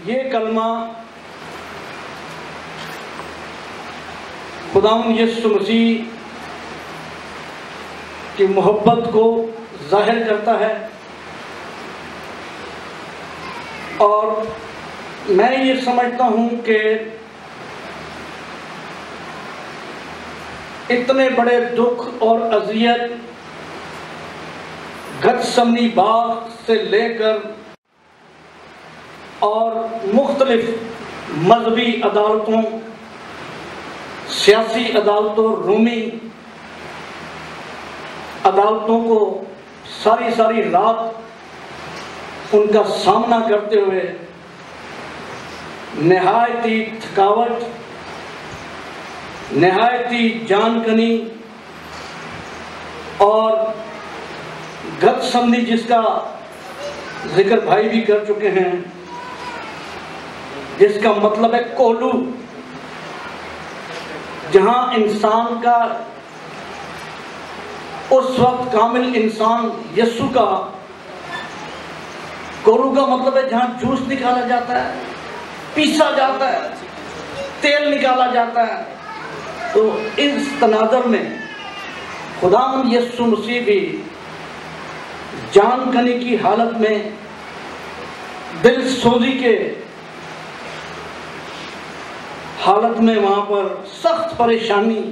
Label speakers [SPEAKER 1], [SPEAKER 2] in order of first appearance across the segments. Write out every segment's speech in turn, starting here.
[SPEAKER 1] یہ کلمہ خداوند یسوع مسیح کی محبت کو ظاہر کرتا ہے، اور میں یہ سمجھتا ہوں کہ اتنے بڑے دکھ اور اذیت گتسمنی باغ سے لے کر اور مختلف مذہبی عدالتوں، سیاسی عدالتوں، رومی عدالتوں کو ساری رات ان کا سامنا کرتے ہوئے نہایتی تھکاوٹ، نہایتی جان کنی اور گتسمنی، جس کا ذکر بھائی بھی کر چکے ہیں، جس کا مطلب ہے کولو، جہاں انسان کا اس وقت کامل انسان یسوع کا، کولو کا مطلب ہے جہاں جوس نکالا جاتا ہے، پیسا جاتا ہے، تیل نکالا جاتا ہے۔ تو اس تناظر میں خداوند یسوع مسیح بھی جان کنی کی حالت میں، دل سوزی کے حالت میں، وہاں پر سخت پریشانی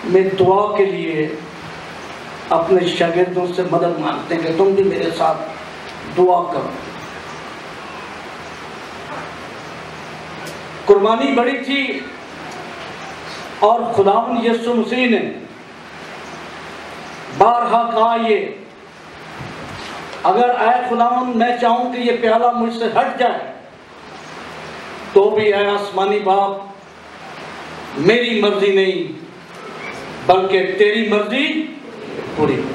[SPEAKER 1] میں دعا کے لیے اپنے شاگردوں سے مدد مانگتے ہیں کہ تم بھی میرے ساتھ دعا کرو۔ قربانی بڑی تھی، اور خداوند یسوع مسیح نے بارہا کہا، یہ اگر اے خداوند میں چاہوں کہ یہ پیالہ مجھ سے ہٹ جائے، تو بھی اے آسمانی باپ، میری مرضی نہیں بلکہ تیری مرضی پوری ہو۔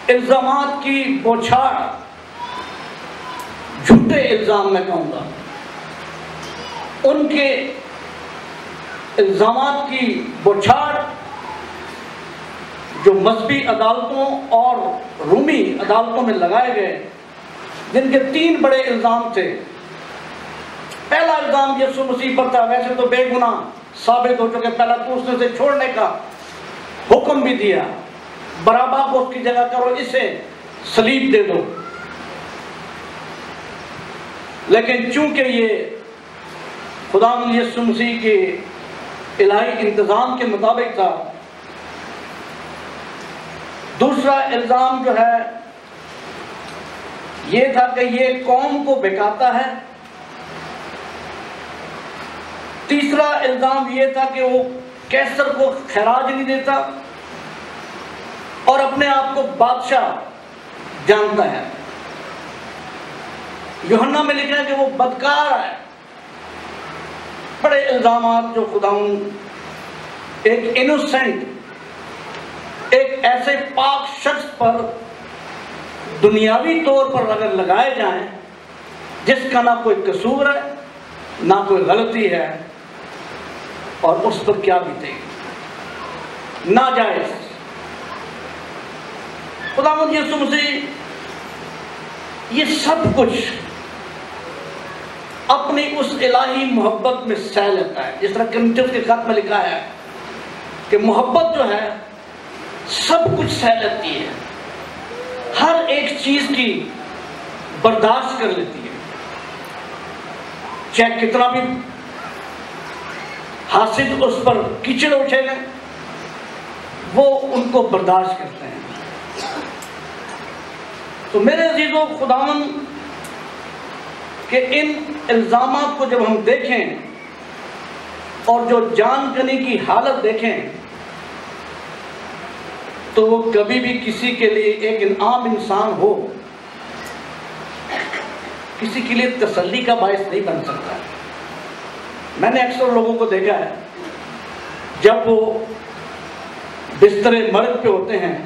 [SPEAKER 1] الزامات کی بوچھاڑ، جھوٹے الزام میں کہوں گا، ان کے الزامات کی بوچھاڑ جو مذہبی عدالتوں اور رومی عدالتوں میں لگائے گئے، جن کے 3 بڑے الزام تھے۔ پہلا الزام یسوع مسیح پر تھا، ویسے تو بے گناہ ثابت ہو چکے، پہلا تو اس نے اسے چھوڑنے کا حکم بھی دیا، بارابا کو اس کی جگہ کرو، اسے صلیب دے دو۔ لیکن چونکہ یہ خداوند یسوع مسیح کے الہی انتظام کے مطابق تھا، دوسرا الزام جو ہے یہ تھا کہ یہ قوم کو بہکاتا ہے۔ تیسرا الزام یہ تھا کہ وہ کیسر کو خراج نہیں دیتا اور اپنے آپ کو بادشاہ جانتا ہے۔ یوحنا میں لکھا ہے کہ وہ بدکار ہے۔ بڑے الزامات جو خداوند ایک انوسنٹ، ایک ایسے پاک شخص پر دنیاوی طور پر اگر لگائے جائیں جس کا نہ کوئی قصور ہے، نہ کوئی غلطی ہے، اور اس پر کیا بیتے گی، ناجائز۔ خداوند یسوع مسیح یہ سب کچھ اپنی اس الہی محبت میں سہ لیتا ہے، جس طرح کرنٹھیس کے خط میں لکھا ہے کہ محبت جو ہے سب کچھ سہ لیتی ہے، ہر ایک چیز کی برداشت کر لیتی ہے، چاہے کتنا بھی حاسد اس پر کیچڑ اٹھے گئے، وہ ان کو برداشت کرتے ہیں۔ تو میرے عزیزوں، خداوند کہ ان الزامات کو جب ہم دیکھیں اور جو جان کنی کی حالت دیکھیں، تو وہ کبھی بھی کسی کے لیے، ایک عام انسان ہو، کسی کے لیے تسلی کا باعث نہیں بن سکتا۔ میں نے اکثر لوگوں کو دیکھا ہے، جب وہ بستر مرگ پہ ہوتے ہیں،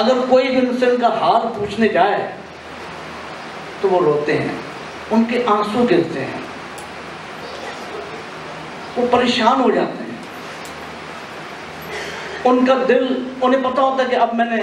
[SPEAKER 1] اگر کوئی بھی ان سے ان کا حال پوچھنے جائے تو وہ روتے ہیں، ان کے آنسو گرتے ہیں، وہ پریشان ہو جاتے ہیں، ان کا دل، انہیں پتا ہوتا ہے کہ اب میں نے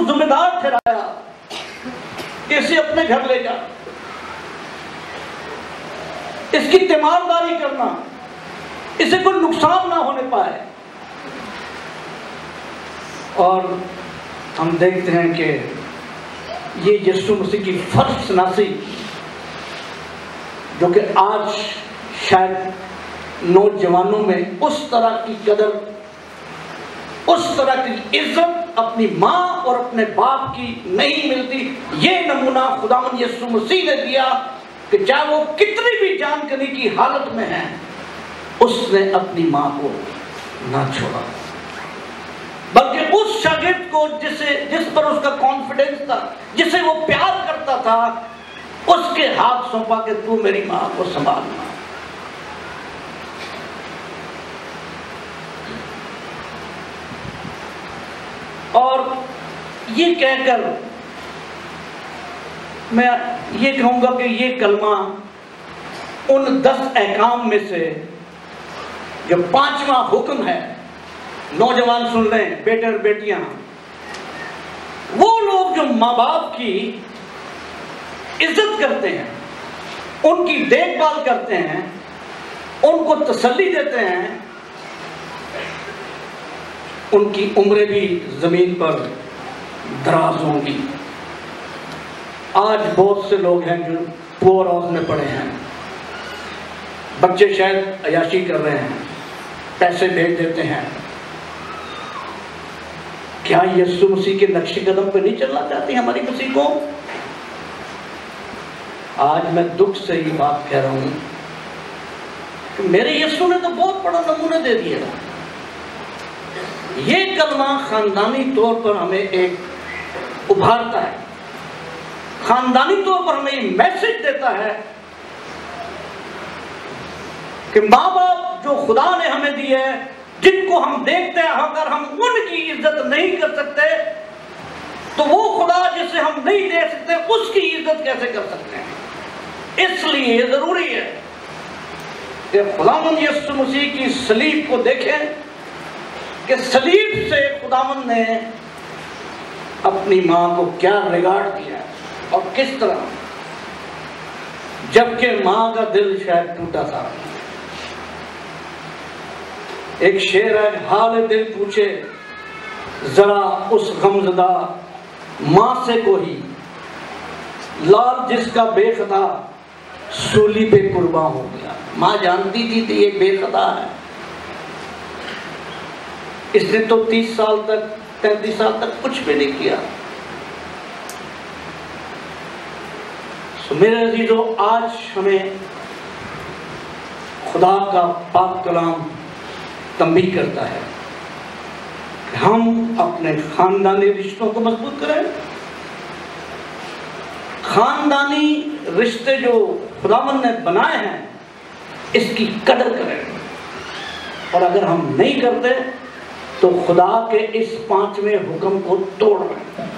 [SPEAKER 1] کو ذمہ دار ٹھہرایا کہ اسے اپنے گھر لے جا، اس کی تیمارداری کرنا، اسے کوئی نقصان نہ ہونے پائے۔ اور ہم دیکھتے ہیں کہ یہ یسوع مسیح کی فرض شناسی جو کہ آج شاید نوجوانوں میں اس طرح کی قدر، اس طرح کی عزت اپنی ماں اور اپنے باپ کی نہیں ملتی، یہ نمونہ خداوند یسوع مسیح نے دیا کہ چاہے وہ کتنی بھی جان کنی کی حالت میں ہے، اس نے اپنی ماں کو نہ چھوڑا، بلکہ اس شاگرد کو جس پر اس کا کانفیڈنس تھا، جسے وہ پیار کرتا تھا، اس کے ہاتھ سونپا کہ تو میری ماں کو سنبھالنا۔ اور یہ کہہ کر میں یہ کہوں گا کہ یہ کلمہ ان 10 احکام میں سے جو 5واں حکم ہے، نوجوان سن لیں، بیٹے اور بیٹیاں، وہ لوگ جو ماں باپ کی عزت کرتے ہیں، ان کی دیکھ بھال کرتے ہیں، ان کو تسلی دیتے ہیں، ان کی عمریں بھی زمین پر دراز ہوں گی۔ آج بہت سے لوگ ہیں جو پور ہاؤس میں پڑے ہیں، بچے شاید عیاشی کر رہے ہیں، پیسے بھیج دیتے ہیں۔ کیا یسوع مسیح کے نقش قدم پہ نہیں چلنا چاہتی ہماری کسی کو؟ آج میں دکھ سے یہ بات کہہ رہا ہوں کہ میرے یسوع نے تو بہت بڑا نمونہ دے دیا۔ یہ کلمہ خاندانی طور پر ہمیں ایک ابھارتا ہے، خاندانی طور پر ہمیں یہ میسج دیتا ہے کہ ماں باپ جو خدا نے ہمیں دیے، جن کو ہم دیکھتے ہیں، اگر ہم ان کی عزت نہیں کر سکتے تو وہ خدا جسے ہم نہیں دیکھ سکتے اس کی عزت کیسے کر سکتے ہیں؟ اس لیے یہ ضروری ہے کہ خداوند یسوع مسیح کی صلیب کو دیکھیں کہ صلیب سے خداوند نے اپنی ماں کو کیا ریگارڈ کیا اور کس طرح، جبکہ ماں کا دل شاید ٹوٹا تھا۔ ایک شعر ہے، حال دل پوچھے ذرا اس غمزدہ ماں سے کوئی، لال جس کا بے خطا سولی پہ قربان ہو گیا۔ ماں جانتی تھی کہ یہ بے خطا ہے، اس نے تو 30 سال تک 35 سال تک کچھ بھی نہیں کیا۔ میرے عزیزو، آج ہمیں خدا کا پاک کلام تنبیہ کرتا ہے کہ ہم اپنے خاندانی رشتوں کو مضبوط کریں، خاندانی رشتے جو خداوند نے بنائے ہیں اس کی قدر کریں، اور اگر ہم نہیں کرتے تو خدا کے اس 5ویں حکم کو توڑ رہے ہیں۔